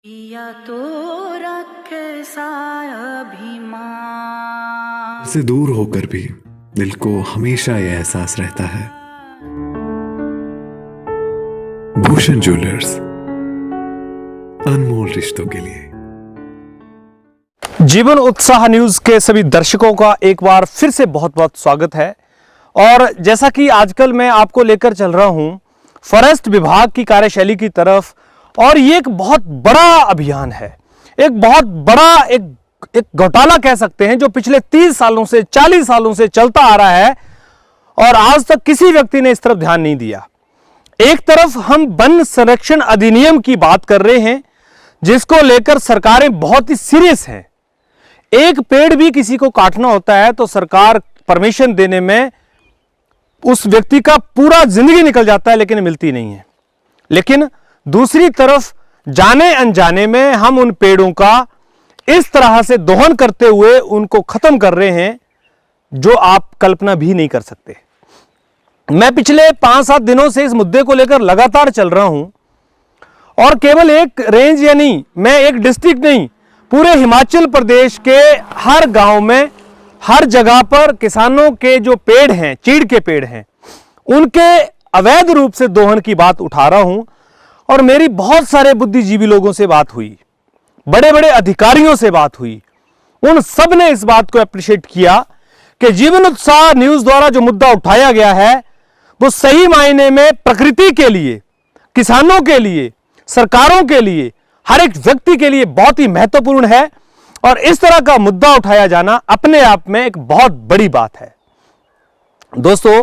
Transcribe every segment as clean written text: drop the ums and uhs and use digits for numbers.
या तो रखे अभिमान से दूर होकर भी दिल को हमेशा यह एहसास रहता है। भूषण ज्वेलर्स, अनमोल रिश्तों के लिए। जीवन उत्साह न्यूज के सभी दर्शकों का एक बार फिर से बहुत बहुत स्वागत है। और जैसा कि आजकल मैं आपको लेकर चल रहा हूं फॉरेस्ट विभाग की कार्यशैली की तरफ, और ये एक बहुत बड़ा अभियान है, एक बहुत बड़ा एक घोटाला कह सकते हैं जो पिछले 30 सालों से 40 सालों से चलता आ रहा है और आज तक किसी व्यक्ति ने इस तरफ ध्यान नहीं दिया। एक तरफ हम वन संरक्षण अधिनियम की बात कर रहे हैं जिसको लेकर सरकारें बहुत ही सीरियस हैं। एक पेड़ भी किसी को काटना होता है तो सरकार परमिशन देने में उस व्यक्ति का पूरा जिंदगी निकल जाता है लेकिन मिलती नहीं है। लेकिन दूसरी तरफ जाने अनजाने में हम उन पेड़ों का इस तरह से दोहन करते हुए उनको खत्म कर रहे हैं जो आप कल्पना भी नहीं कर सकते। मैं पिछले 5-7 दिनों से इस मुद्दे को लेकर लगातार चल रहा हूं और केवल एक रेंज या नहीं, मैं एक डिस्ट्रिक्ट नहीं, पूरे हिमाचल प्रदेश के हर गांव में हर जगह पर किसानों के जो पेड़ हैं, चीड़ के पेड़ हैं, उनके अवैध रूप से दोहन की बात उठा रहा हूं। और मेरी बहुत सारे बुद्धिजीवी लोगों से बात हुई, बड़े बड़े अधिकारियों से बात हुई, उन सब ने इस बात को अप्रिशिएट किया कि जीवन उत्साह न्यूज द्वारा जो मुद्दा उठाया गया है वो सही मायने में प्रकृति के लिए, किसानों के लिए, सरकारों के लिए, हर एक व्यक्ति के लिए बहुत ही महत्वपूर्ण है। और इस तरह का मुद्दा उठाया जाना अपने आप में एक बहुत बड़ी बात है। दोस्तों,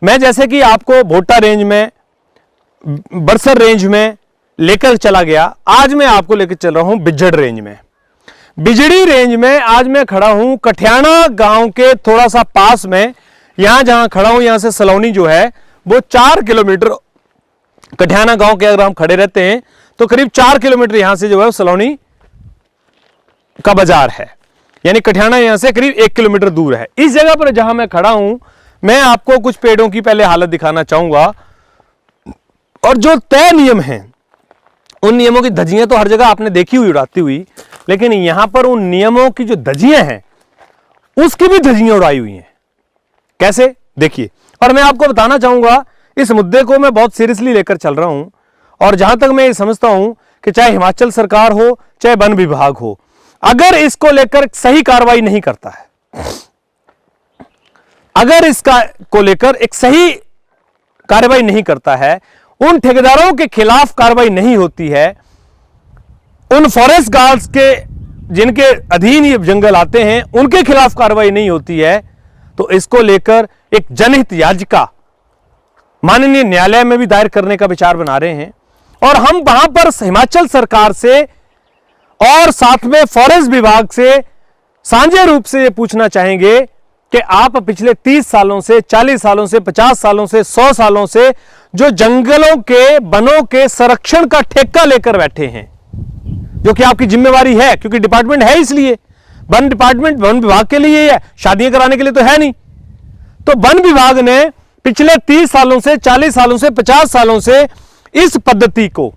मैं जैसे कि आपको भोटा रेंज में, बरसर रेंज में लेकर चला गया, आज मैं आपको लेकर चल रहा हूं बिजड़ रेंज में। बिजड़ी रेंज में आज मैं खड़ा हूं कठियाना गांव के थोड़ा सा पास में। यहां जहां खड़ा हूं यहां से सलोनी जो है वो 4 किलोमीटर, कठियाना गांव के अगर हम खड़े रहते हैं तो करीब 4 किलोमीटर यहां से जो है सलोनी का बाजार है, यानी कठियाना यहां से करीब 1 किलोमीटर दूर है। इस जगह पर जहां मैं खड़ा हूं मैं आपको कुछ पेड़ों की पहले हालत दिखाना चाहूंगा। और जो तय नियम हैं उन नियमों की धज्जियां तो हर जगह आपने देखी हुई उड़ाती हुई, लेकिन यहां पर उन नियमों की जो धज्जियां हैं उसकी भी धज्जियां उड़ाई हुई हैं। कैसे, देखिए। और मैं आपको बताना चाहूंगा इस मुद्दे को मैं बहुत सीरियसली लेकर चल रहा हूं। और जहां तक मैं ये समझता हूं कि चाहे हिमाचल सरकार हो चाहे वन विभाग हो, अगर इसको लेकर सही कार्रवाई नहीं करता है, अगर इसका को लेकर एक सही कार्रवाई नहीं करता है, उन ठेकेदारों के खिलाफ कार्रवाई नहीं होती है, उन फॉरेस्ट गार्ड्स के जिनके अधीन ये जंगल आते हैं उनके खिलाफ कार्रवाई नहीं होती है, तो इसको लेकर एक जनहित याचिका माननीय न्यायालय में भी दायर करने का विचार बना रहे हैं। और हम वहां पर हिमाचल सरकार से और साथ में फॉरेस्ट विभाग से साझे रूप से ये पूछना चाहेंगे कि आप पिछले 30 सालों से, 40 सालों से, 50 सालों से, 100 सालों से जो जंगलों के, वनों के संरक्षण का ठेका लेकर बैठे हैं, जो कि आपकी जिम्मेवारी है, क्योंकि डिपार्टमेंट है, इसलिए वन डिपार्टमेंट वन विभाग के लिए है, शादियां कराने के लिए तो है नहीं। तो वन विभाग ने पिछले 30 सालों से, 40 सालों से, 50 सालों से इस पद्धति को,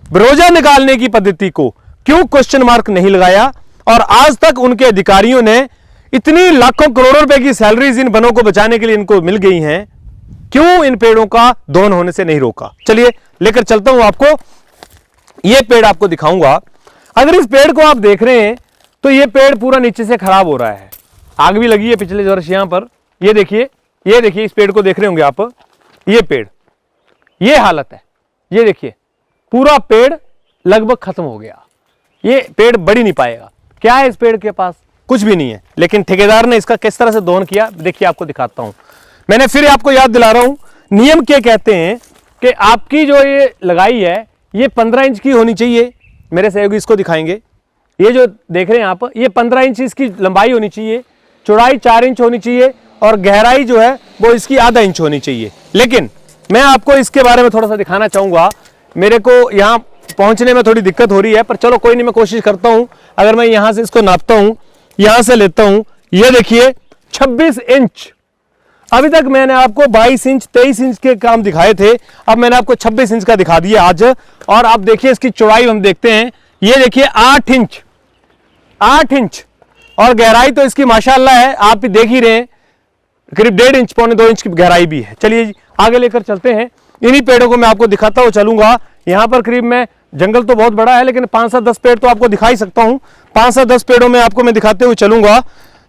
बरोजा निकालने की पद्धति को क्यों क्वेश्चन मार्क नहीं लगाया? और आज तक उनके अधिकारियों ने इतनी लाखों करोड़ों रुपए की सैलरीज इन वनों को बचाने के लिए इनको मिल गई हैं, क्यों इन पेड़ों का दोहन होने से नहीं रोका? चलिए लेकर चलता हूं आपको, यह पेड़ आपको दिखाऊंगा। अगर इस पेड़ को आप देख रहे हैं तो यह पेड़ पूरा नीचे से खराब हो रहा है, आग भी लगी है पिछले वर्ष यहां पर। यह देखिए, ये देखिए, इस पेड़ को देख रहे होंगे आप, ये पेड़, ये हालत है। ये देखिए, पूरा पेड़ लगभग खत्म हो गया, ये पेड़ बढ़ ही नहीं पाएगा। क्या है इस पेड़ के पास? कुछ भी नहीं है। लेकिन ठेकेदार ने इसका किस तरह से दोहन किया, देखिए आपको दिखाता हूं। मैंने फिर आपको याद दिला रहा हूं, नियम क्या कहते हैं कि आपकी जो ये लगाई है ये 15 इंच की होनी चाहिए। मेरे सहयोगी इसको दिखाएंगे। ये जो देख रहे हैं आप, ये 15 इंच इसकी लंबाई होनी चाहिए, चौड़ाई 4 इंच होनी चाहिए और गहराई जो है वो इसकी आधा इंच होनी चाहिए। लेकिन मैं आपको इसके बारे में थोड़ा सा दिखाना चाहूंगा। मेरे को यहाँ पहुंचने में थोड़ी दिक्कत हो रही है, पर चलो कोई नहीं, मैं कोशिश करता हूं। अगर मैं यहां से इसको नापता हूं, यहां से लेता हूं, ये देखिए 26 इंच। अभी तक मैंने आपको 22 इंच 23 इंच के काम दिखाए थे, अब मैंने आपको 26 इंच का दिखा दिया आज। और आप देखिए इसकी चौड़ाई हम देखते हैं ये देखिए 8 इंच, 8 इंच, और गहराई तो इसकी माशाल्लाह है, आप भी देख ही रहे हैं, करीब 1.5 इंच, पौने 2 इंच की गहराई भी है। चलिए जी आगे लेकर चलते हैं। इन्हीं पेड़ों को मैं आपको दिखाता हुआ चलूंगा। यहाँ पर करीब मैं, जंगल तो बहुत बड़ा है लेकिन 5 से 10 पेड़ तो आपको दिखा ही सकता हूँ। 5 से 10 पेड़ों में आपको मैं दिखाते हुए चलूंगा।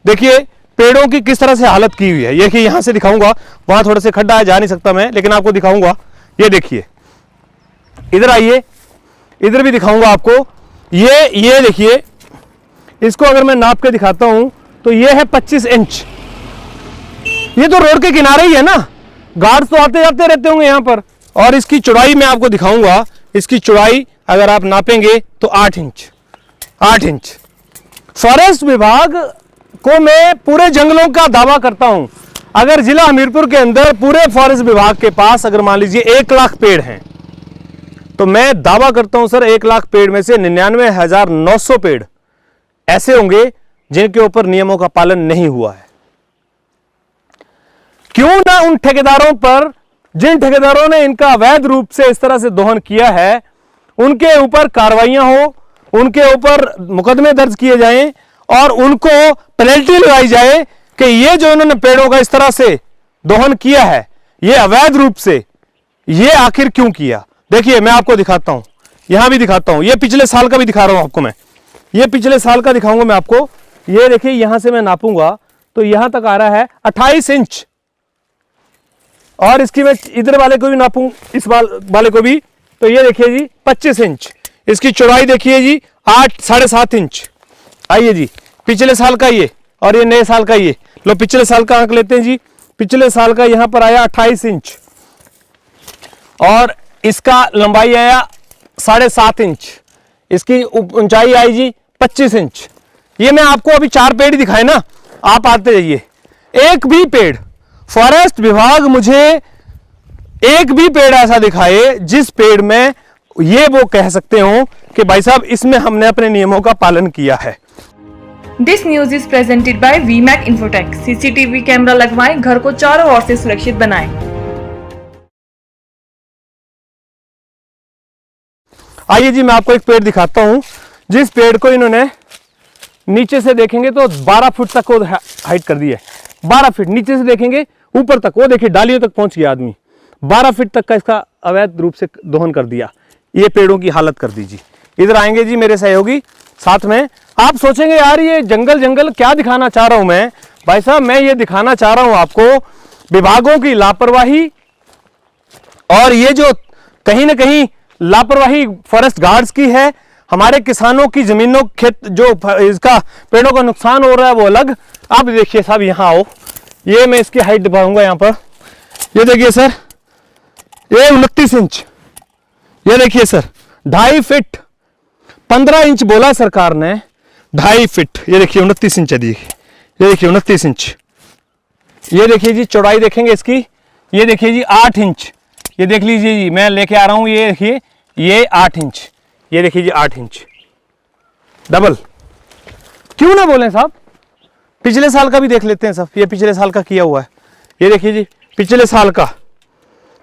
देखिए पेड़ों की किस तरह से हालत की हुई है। ये कि यहाँ से दिखाऊंगा, वहां थोड़े से खड्डा है, जा नहीं सकता मैं, लेकिन आपको दिखाऊंगा। ये देखिए, इधर आइए, इधर भी दिखाऊंगा आपको। ये देखिए, इसको अगर मैं नाप के दिखाता हूं तो ये है 25 इंच। ये तो रोड के किनारे ही है ना, गार्ड्स तो आते जाते रहते होंगे यहाँ पर। और इसकी चौड़ाई मैं आपको दिखाऊंगा। इसकी चौड़ाई अगर आप नापेंगे तो 8 इंच, 8 इंच। फॉरेस्ट विभाग को मैं पूरे जंगलों का दावा करता हूं। अगर जिला हमीरपुर के अंदर पूरे फॉरेस्ट विभाग के पास अगर मान लीजिए 1 लाख पेड़ हैं, तो मैं दावा करता हूं सर 1 लाख पेड़ में से 99,900 पेड़ ऐसे होंगे जिनके ऊपर नियमों का पालन नहीं हुआ है। क्यों ना उन ठेकेदारों पर, जिन ठेकेदारों ने इनका अवैध रूप से इस तरह से दोहन किया है, उनके ऊपर कार्रवाइयां हो, उनके ऊपर मुकदमे दर्ज किए जाएं और उनको पेनल्टी लगाई जाए कि ये जो इन्होंने पेड़ों का इस तरह से दोहन किया है, ये अवैध रूप से, ये आखिर क्यों किया। देखिए मैं आपको दिखाता हूं, यहां भी दिखाता हूं। ये पिछले साल का भी दिखा रहा हूं आपको मैं, ये पिछले साल का दिखाऊंगा मैं आपको। ये देखिए, यहां से मैं नापूंगा तो यहां तक आ रहा है 28 इंच, और इसकी मैं इधर वाले को भी नापूं, इस वाले को भी, तो ये देखिए जी 25 इंच। इसकी चौड़ाई देखिए जी 8, 7.5 इंच। आइए जी, पिछले साल का ये और ये नए साल का ये, लो पिछले साल का आंक लेते हैं जी। पिछले साल का यहां पर आया 28 इंच, और इसका लंबाई आया 7.5 इंच। इसकी ऊंचाई आई जी 25 इंच। ये मैं आपको अभी 4 पेड़ ही दिखाए ना, आप आते जाइए। एक भी पेड़, फॉरेस्ट विभाग मुझे एक भी पेड़ ऐसा दिखाए जिस पेड़ में ये वो कह सकते हो कि भाई साहब इसमें हमने अपने नियमों का पालन किया है। This news is presented by Vimac infotech. CCTV camera लगवाएं, घर को चारों ओर से सुरक्षित बनाएं। आइए जी, मैं आपको एक पेड़ दिखाता हूं जिस पेड़ को इन्होंने नीचे से देखेंगे तो 12 फुट तक को हाइट कर दी है। 12 फीट नीचे से देखेंगे ऊपर तक, वो देखिए डालियों तक पहुंच गया आदमी। 12 फीट तक का इसका अवैध रूप से दोहन कर दिया। ये पेड़ों की हालत कर दीजिए। इधर आएंगे जी मेरे सहयोगी साथ में। आप सोचेंगे यार ये जंगल जंगल क्या दिखाना चाह रहा हूं मैं। भाई साहब मैं ये दिखाना चाह रहा हूं आपको विभागों की लापरवाही, और ये जो कहीं ना कहीं लापरवाही फॉरेस्ट गार्ड्स की है। हमारे किसानों की जमीनों, खेत जो इसका पेड़ों का नुकसान हो रहा है वो अलग। आप देखिए साहब, यहाँ आओ, ये मैं इसकी हाइट दिखाऊंगा यहाँ पर। ये देखिए सर, ये 29 इंच। ये देखिए सर 2.5 फीट, 15 इंच बोला सरकार ने, 2.5 फीट। ये देखिए 29 इंच है, ये देखिए 29 इंच। ये देखिए जी चौड़ाई देखेंगे इसकी, ये देखिए जी 8 इंच। ये देख लीजिए जी, मैं लेके आ रहा हूं, ये देखिए ये 8 इंच। ये देखिए जी 8 इंच डबल। क्यों ना बोले साहब, पिछले साल का भी देख लेते हैं साहब। ये पिछले साल का किया हुआ है। ये देखिए जी पिछले साल का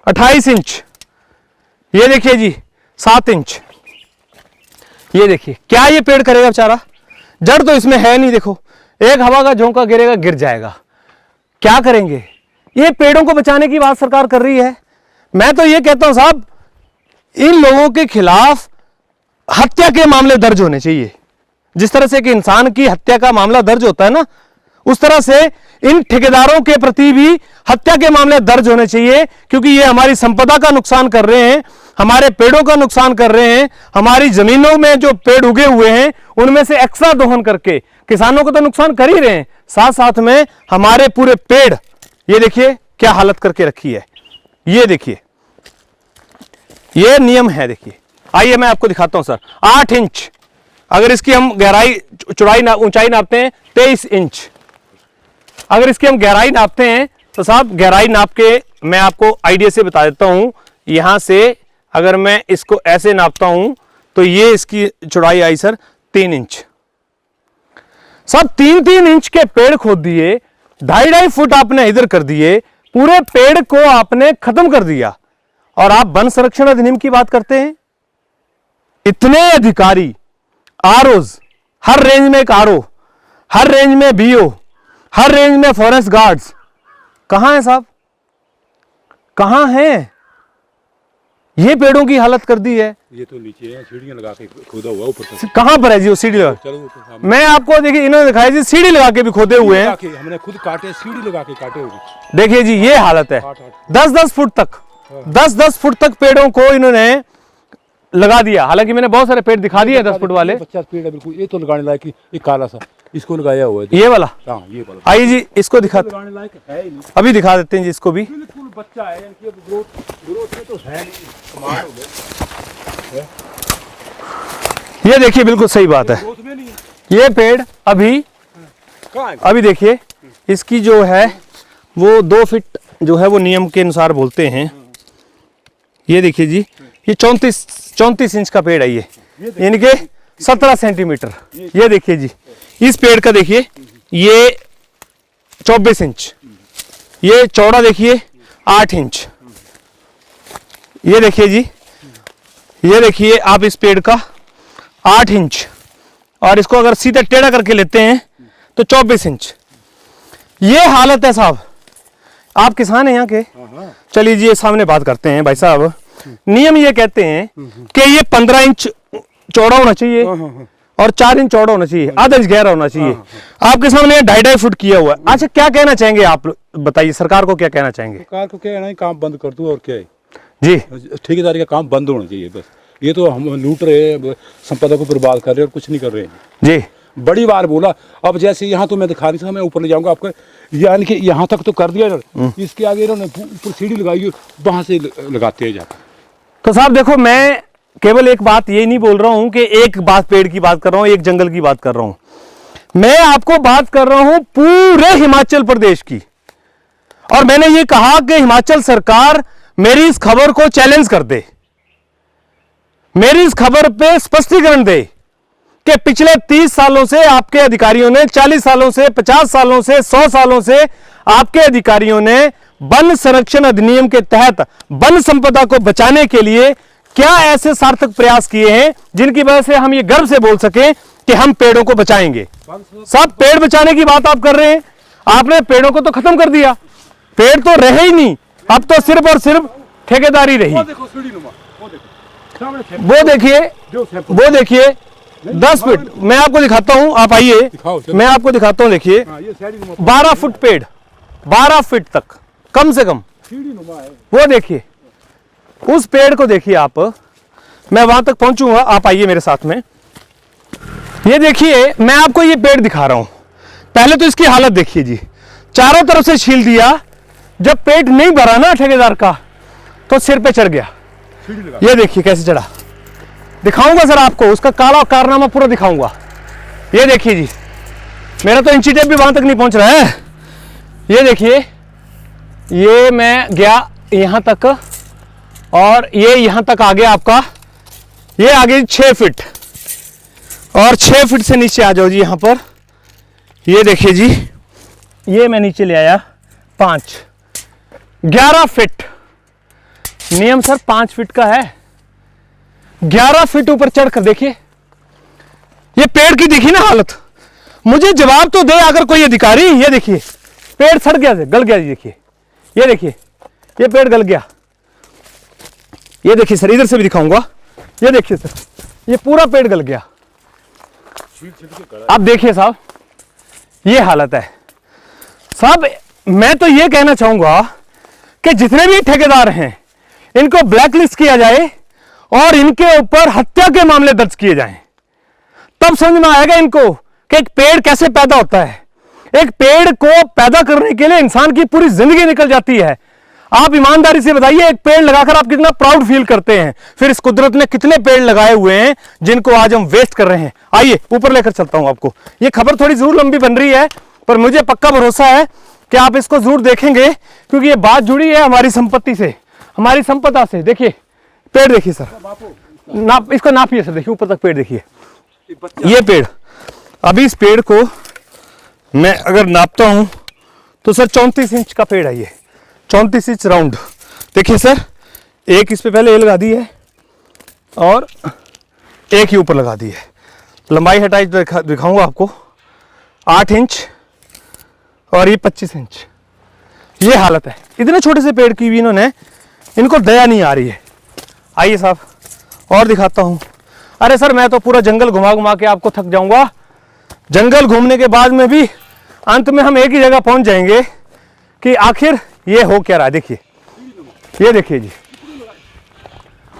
28 इंच। ये देखिए जी 7 इंच। ये देखिए क्या ये पेड़ करेगा बेचारा, जड़ तो इसमें है नहीं। देखो एक हवा का झोंका गिरेगा, गिर जाएगा। क्या करेंगे? ये पेड़ों को बचाने की बात सरकार कर रही है। मैं तो ये कहता हूं साहब, इन लोगों के खिलाफ हत्या के मामले दर्ज होने चाहिए। जिस तरह से कि इंसान की हत्या का मामला दर्ज होता है ना, उस तरह से इन ठेकेदारों के प्रति भी हत्या के मामले दर्ज होने चाहिए, क्योंकि ये हमारी संपदा का नुकसान कर रहे हैं, हमारे पेड़ों का नुकसान कर रहे हैं, हमारी जमीनों में जो पेड़ उगे हुए हैं उनमें से एक्स्ट्रा दोहन करके किसानों को तो नुकसान कर ही रहे हैं, साथ साथ में हमारे पूरे पेड़, ये देखिए क्या हालत करके रखी है। ये देखिए ये नियम है। देखिए आइए मैं आपको दिखाता हूं सर। 8 इंच, अगर इसकी हम गहराई चौड़ाई ऊंचाई नापते हैं 23 इंच। अगर इसकी हम गहराई नापते हैं तो साहब गहराई नाप के मैं आपको आइडिया से बता देता हूं। यहां से अगर मैं इसको ऐसे नापता हूं तो ये इसकी चौड़ाई आई सर 3 इंच। साहब 3-3 इंच के पेड़ खोद दिए, 2.5 फुट आपने इधर कर दिए, पूरे पेड़ को आपने खत्म कर दिया, और आप वन संरक्षण अधिनियम की बात करते हैं। इतने अधिकारी आरओज, हर रेंज में एक आरओ, हर रेंज में बीओ, हर रेंज में फॉरेस्ट गार्ड्स। कहां है साहब, कहां है? ये पेड़ों की हालत कर दी है। ये तो नीचे है, सीढ़ियां लगा के खोदा हुआ ऊपर तक। कहां पर है जी वो सीढ़ी लगा? चलो ऊपर सामने। मैं आपको देखिए, इन्होंने दिखाया जी सीढ़ी लगा के भी खोदे हुए हैं। हमने खुद काटे, सीढ़ी लगा के काटे हुए। देखिए जी ये हालत है, 10-10 फुट तक, 10-10 फुट तक पेड़ों को इन्होंने लगा दिया। हालांकि मैंने बहुत सारे पेड़ दिखा दिए 10 फुट वाले। 50 पेड़ है बिल्कुल। ये तो लगाने लायक, ये काला सा, इसको लगाया हुआ है। ये वाला, हाँ ये वाला आइए जी इसको दिखा, लगाने लायक है ही नहीं। अभी दिखा देते हैं जी इसको भी। बिल्कुल बच्चा है, इनकी ग्रोथ में तो है नहीं, कमाल हो गया। ये देखिए बिल्कुल सही बात है। ग्रोथ में नहीं है। ये पेड़ अभी कहाँ है? अभी देखिए इसकी जो है वो 2 फीट जो है वो नियम के अनुसार बोलते हैं। ये देखिए जी, ये 34 इंच का पेड़ है ये, यानी कि 17 सेंटीमीटर। ये देखिए जी, इस पेड़ का देखिए ये 24 इंच, ये चौड़ा देखिए 8 इंच। ये देखिए जी, ये देखिए आप इस पेड़ का 8 इंच, और इसको अगर सीधे टेढ़ा करके लेते हैं तो 24 इंच। ये हालत है साहब। आप किसान हैं यहाँ के? चलिए जी ये सामने बात करते हैं भाई साहब। नियम ये कहते हैं कि ये 15 इंच चौड़ा होना चाहिए और 4 इंच चौड़ा होना चाहिए, आधा इंच गहरा होना चाहिए। आपके सामने 2.5 फुट किया हुआ है। अच्छा क्या कहना चाहेंगे आप, बताइए सरकार को क्या कहना चाहेंगे? सरकार को क्या है ना, काम बंद कर दो और क्या है जी। ठेकेदारी का काम बंद होना चाहिए बस। ये तो हम लूट रहे हैं, संपदा को बर्बाद कर रहे हैं और कुछ नहीं कर रहे हैं जी। बड़ी बार बोला। अब जैसे यहाँ तो मैं दिखा नहीं सकता, मैं ऊपर ले जाऊंगा आपको, यानी कि यहाँ तक तो कर दिया इन्होंने, इसके आगे इन्होंने ऊपर सीढ़ी लगाई है, वहां से लगाते हैं जाकर। तो साहब देखो, मैं केवल एक बात ये नहीं बोल रहा हूं कि एक बात पेड़ की बात कर रहा हूं, एक जंगल की बात कर रहा हूं। मैं आपको बात कर रहा हूं पूरे हिमाचल प्रदेश की। और मैंने ये कहा कि हिमाचल सरकार मेरी इस खबर को चैलेंज कर दे, मेरी इस खबर पे स्पष्टीकरण दे कि पिछले 30 सालों से आपके अधिकारियों ने, 40 सालों से, 50 सालों से, 100 सालों से आपके अधिकारियों ने वन संरक्षण अधिनियम के तहत वन संपदा को बचाने के लिए क्या ऐसे सार्थक प्रयास किए हैं जिनकी वजह से हम ये गर्व से बोल सकें कि हम पेड़ों को बचाएंगे। सब पेड़ बचाने की बात आप कर रहे हैं, आपने पेड़ों को तो खत्म कर दिया, पेड़ तो रहे ही नहीं, अब तो सिर्फ और सिर्फ ठेकेदारी रही। वो देखिए 10 फीट, मैं आपको दिखाता हूं, आप आइए, मैं आपको दिखाता हूं। देखिए 12 फुट पेड़, 12 फीट तक कम से कम। वो देखिए उस पेड़ को देखिए आप, मैं वहां तक पहुंचूंगा, आप आइए मेरे साथ में। ये देखिए मैं आपको ये पेड़ दिखा रहा हूं। पहले तो इसकी हालत देखिए जी, चारों तरफ से छील दिया। जब पेट नहीं भरा ना ठेकेदार का तो सिर पे चढ़ गया। ये देखिए कैसे चढ़ा, दिखाऊंगा सर आपको, उसका काला कारनामा पूरा दिखाऊंगा। ये देखिए जी, मेरा तो इंची टेप भी वहां तक नहीं पहुंच रहा है। ये देखिए, ये मैं गया यहां तक और ये यहां तक आ गया आपका, ये आ गई 6 फीट, और 6 फीट से नीचे आ जाओ जी यहां पर। ये देखिए जी, ये मैं नीचे ले आया 5, 11 फीट। नियम सर 5 फीट का है, 11 फीट ऊपर चढ़कर देखिए ये पेड़ की देखी ना हालत। मुझे जवाब तो दे अगर कोई अधिकारी। ये देखिए पेड़ सड़ गया, गल गया जी। देखिए ये देखिए, ये पेड़ गल गया। ये देखिए सर, इधर से भी दिखाऊंगा। ये देखिए सर, ये पूरा पेड़ गल गया। आप देखिए साहब, ये हालत है साहब। मैं तो ये कहना चाहूंगा कि जितने भी ठेकेदार हैं इनको ब्लैकलिस्ट किया जाए और इनके ऊपर हत्या के मामले दर्ज किए जाएं। तब समझ में आएगा इनको कि एक पेड़ कैसे पैदा होता है। एक पेड़ को पैदा करने के लिए इंसान की पूरी जिंदगी निकल जाती है। आप ईमानदारी से बताइए, एक पेड़ लगाकर आप कितना प्राउड फील करते हैं। फिर इस कुदरत ने कितने पेड़ लगाए हुए हैं जिनको आज हम वेस्ट कर रहे हैं। आइए ऊपर लेकर चलता हूं आपको। ये खबर थोड़ी जरूर लंबी बन रही है, पर मुझे पक्का भरोसा है कि आप इसको जरूर देखेंगे, क्योंकि ये बात जुड़ी है हमारी संपत्ति से, हमारी संपदा से। देखिए पेड़ देखिए सर, नाप, इसको नापिए सर, देखिए ऊपर तक पेड़ देखिए। ये पेड़, अभी इस पेड़ को मैं अगर नापता हूं तो सर 34 इंच का पेड़ है ये, 34 इंच राउंड। देखिए सर, एक इस पे पहले ये लगा दी है और एक ही ऊपर लगा दी है। लंबाई हटाई तो दिखाऊंगा आपको, 8 इंच और ये 25 इंच, ये हालत है। इतने छोटे से पेड़ की भी इन्होंने, इनको दया नहीं आ रही है। आइए साहब और दिखाता हूँ। अरे सर मैं तो पूरा जंगल घुमा घुमा के आपको थक जाऊंगा। जंगल घूमने के बाद में भी अंत में हम एक ही जगह पहुंच जाएंगे कि आखिर ये हो क्या रहा है। देखिए, ये देखिए जी,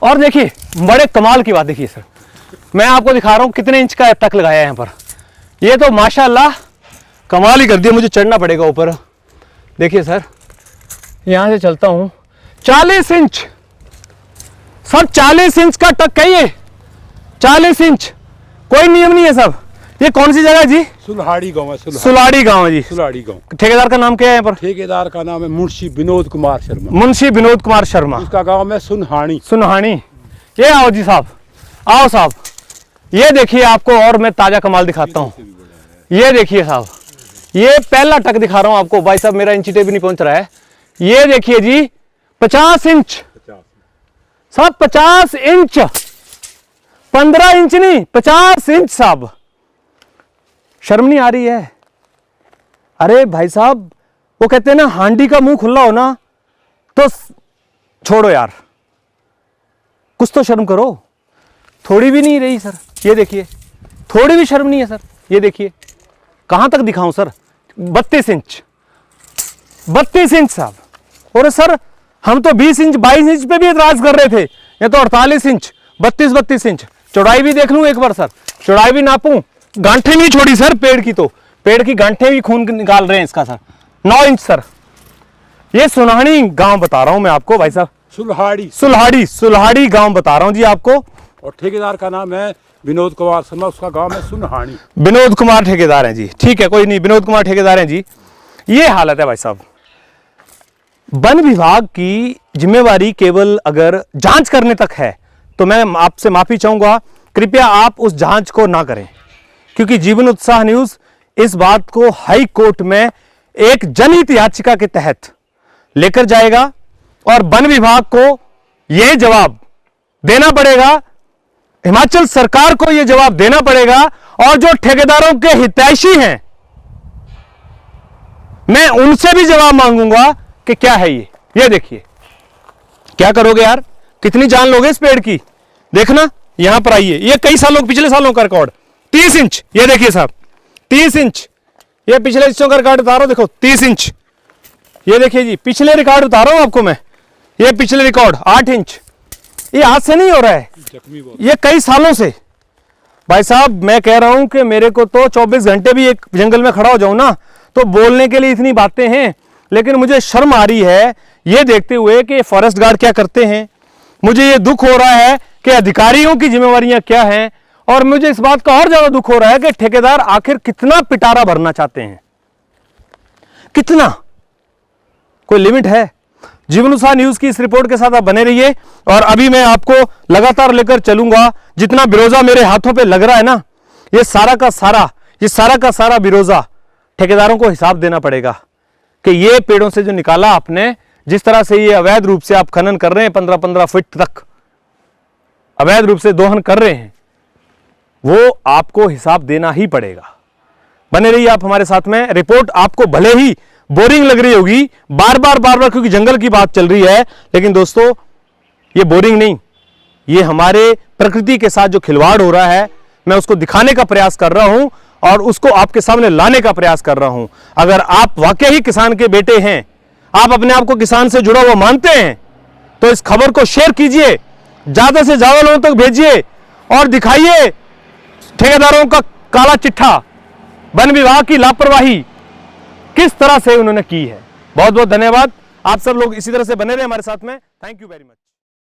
और देखिए बड़े कमाल की बात देखिए सर, मैं आपको दिखा रहा हूँ कितने इंच का तक लगाया है यहाँ पर। ये तो माशाल्लाह कमाल ही कर दिया। मुझे चढ़ना पड़ेगा ऊपर। देखिए सर, यहाँ से चलता हूँ, 40 इंच सब, 40 इंच का टक है ये, 40 इंच। कोई नियम नहीं है सब। ये कौन सी जगह है जी? सुलहाड़ी गांव है। सुलाड़ी गांव है जी। सुलहाड़ी गांव। ठेकेदार का नाम क्या है यहाँ पर? ठेकेदार का नाम है मुंशी विनोद कुमार शर्मा। मुंशी विनोद कुमार शर्मा। उसका गांव में सुनहानी। सुनहानी। ये आओ जी साहब, आओ साहब, ये देखिए आपको और मैं ताजा कमाल दिखाता हूँ। ये देखिए साहब, ये पहला टक दिखा रहा हूँ आपको। भाई साहब मेरा इंची टेप भी नहीं पहुंच रहा है। ये देखिए जी 50 इंच साहब, 50 इंच, 15 इंच नहीं, 50 इंच साहब। शर्म नहीं आ रही है? अरे भाई साहब, वो कहते हैं ना हांडी का मुंह खुला हो ना तो छोड़ो यार, कुछ तो शर्म करो। थोड़ी भी नहीं रही सर। ये देखिए, थोड़ी भी शर्म नहीं है सर। ये देखिए, कहां तक दिखाऊं सर? 32 इंच, 32 इंच साहब। और सर हम तो 20 इंच 22 इंच पे भी एतराज कर रहे थे, ये तो 48 इंच, 32 इंच। चौड़ाई भी देख लूं एक बार सर, चौड़ाई भी नापूं। गांठें नहीं छोड़ी सर पेड़ की, तो पेड़ की गांठें भी खून निकाल रहे हैं इसका सर। 9 inch sir. ये सुनहानी गांव बता रहा हूं मैं आपको भाई साहब। सुलहाड़ी गांव बता रहा हूं जी आपको। और ठेकेदार का नाम है विनोद कुमार शर्मा, उसका गांव है सुनहानी। विनोद कुमार ठेकेदार हैं जी। ठीक है, कोई नहीं, विनोद कुमार ठेकेदार हैं जी। ये हालत है भाई साहब। वन विभाग की जिम्मेवारी केवल अगर जांच करने तक है तो मैं आपसे माफी चाहूंगा, कृपया आप उस जांच को ना करें, क्योंकि जीवन उत्साह न्यूज इस बात को हाई कोर्ट में एक जनहित याचिका के तहत लेकर जाएगा और वन विभाग को यह जवाब देना पड़ेगा, हिमाचल सरकार को यह जवाब देना पड़ेगा। और जो ठेकेदारों के हितैषी हैं, मैं उनसे भी जवाब मांगूंगा कि क्या है ये देखिए, क्या करोगे यार? कितनी जान लोगे इस पेड़ की? देखना, यहां पर आइए, ये कई सालों, पिछले सालों का रिकॉर्ड 30 इंच। ये देखिए साहब, 30 इंच। ये पिछले हिस्सों का रिकॉर्ड बता रहा हूं, देखो 30 इंच। ये देखिए जी, पिछले रिकॉर्ड बता रहा हूं आपको मैं। ये पिछले रिकॉर्ड 8 इंच। ये आज से नहीं हो रहा है, ये कई सालों से। भाई साहब मैं कह रहा हूं कि मेरे को तो 24 घंटे भी एक जंगल में खड़ा हो जाऊं ना तो बोलने के लिए इतनी बातें हैं, लेकिन मुझे शर्म आ रही है ये देखते हुए कि फॉरेस्ट गार्ड क्या करते हैं। मुझे ये दुख हो रहा है कि अधिकारियों की जिम्मेवारियां क्या हैं, और मुझे इस बात का और ज्यादा दुख हो रहा है कि ठेकेदार आखिर कितना पिटारा भरना चाहते हैं। कितना, कोई लिमिट है? जीवन उत्साह न्यूज की इस रिपोर्ट के साथ आप बने रहिए, और अभी मैं आपको लगातार लेकर चलूंगा। जितना बिरोजा मेरे हाथों पे लग रहा है ना, ये सारा का सारा बिरोजा ठेकेदारों को हिसाब देना पड़ेगा कि ये पेड़ों से जो निकाला आपने, जिस तरह से ये अवैध रूप से आप खनन कर रहे हैं, 15-15 फीट तक अवैध रूप से दोहन कर रहे हैं, वो आपको हिसाब देना ही पड़ेगा। बने रहिए आप हमारे साथ में। रिपोर्ट आपको भले ही बोरिंग लग रही होगी बार बार क्योंकि जंगल की बात चल रही है, लेकिन दोस्तों ये बोरिंग नहीं, ये हमारे प्रकृति के साथ जो खिलवाड़ हो रहा है, मैं उसको दिखाने का प्रयास कर रहा हूं और उसको आपके सामने लाने का प्रयास कर रहा हूं। अगर आप वाकई ही किसान के बेटे हैं, आप अपने आप को किसान से जुड़ा हुआ मानते हैं, तो इस खबर को शेयर कीजिए, ज्यादा से ज्यादा लोगों तक भेजिए और दिखाइए ठेकेदारों का काला चिट्ठा, वन विभाग की लापरवाही किस तरह से उन्होंने की है। बहुत बहुत धन्यवाद। आप सब लोग इसी तरह से बने रहे हमारे साथ में। Thank you very much.